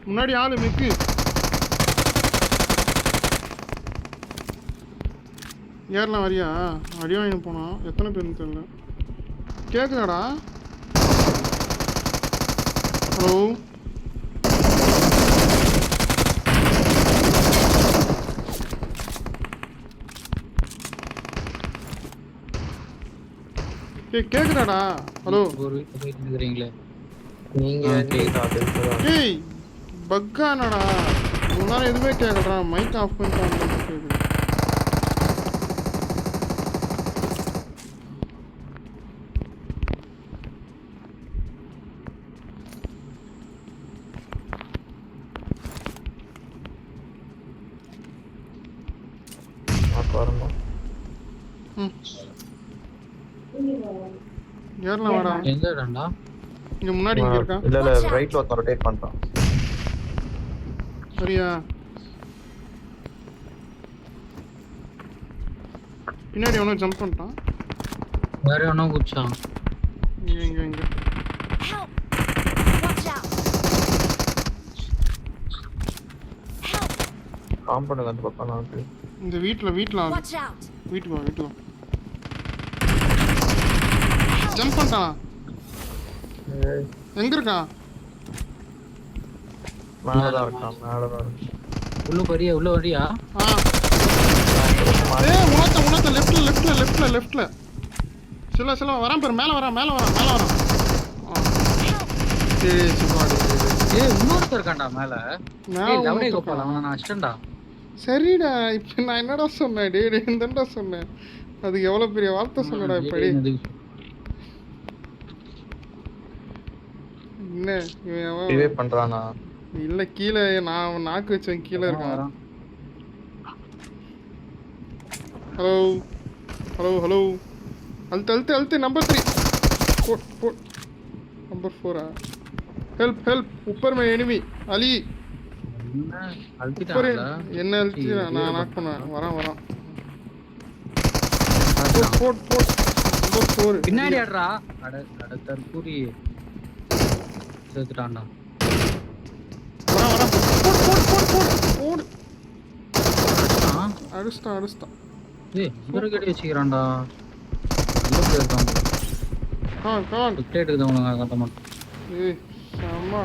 முன்னாடி ஆளு மிக்கு. ஏறலாம் வரியா? அடி வாங்கி போனோம். எத்தனை பேருன்னு தெரியல. கேட்குதாடா? ஹலோ கேக்குதாடா? ஹலோ ஒரு வீட்டுல போயிட்டு இருக்கிறீங்களே நீங்க ஏய் பக்கானடா. முன்னாடி எதுவுமே கேட்கலடா. மைக் ஆஃப் பண்ணிட்டான். கேட்குது. வரணும். ஏறலாம் வாடா. எங்க இடம்டா? இங்க முன்னாடி இங்க இருக்கா? இல்ல இல்ல ரைட்ல ஒருத்தன் ரொட்டேட் பண்றான். சரியா? பின்னாடி அவனும் ஜம்ப் பண்ணிட்டான். வேற ஒன்னும் குச்சான். இங்க இங்க இங்க Help! Watch out! Help! Compound அந்த பக்கம் நான் இருக்கு. இந்த வீட்ல Watch out! வீட்டுக்கு வா. ஜம்ப் பண்ணிட்டான். எங்க இருக்கான்? மேலதான் இருக்கான். மேலதான் இருக்கு. உள்ள வரியா? ஏய் உனத்த லெஃப்ட்ல சில வரான் பாரு. மேல வரான். சரி சிவாடி. ஏய் இன்னொருத்தர் இருக்கான்டா மேல. ஏய் லவடே கோபால் அவன நான் அஷ்டன்டா. சரிடா. இப்போ நான் என்னடா சொன்னேன்? டேய் என்னடா சொன்னேன்? அது எவ்வளவு பெரிய வார்த்தை சொன்னடா இப்படி. என்ன இவன் டிவே பண்றானா? இல்ல கீழே நான் நாக்கு வச்சேன். கீழே இருக்கான். ஹலோ அழுத்து number 3 number 4 help upper my enemy Ali. என்ன அழுத்தி? நான் நாக் பண்ணேன். வரான். போட் நம்பர் 4 பின்னாடி ஆடுறா. அட தற்பூரி செத்துட்டான்டா. வரான் போட் அடிச்சிட்டான். ஏய் இவர கட்டி வச்சிக்கறான்டா. நல்ல பிளேயர் தான். கான் டிக்டேட் இருக்குதவங்க காட்ட மாட்டேன். ஏய் சம்மா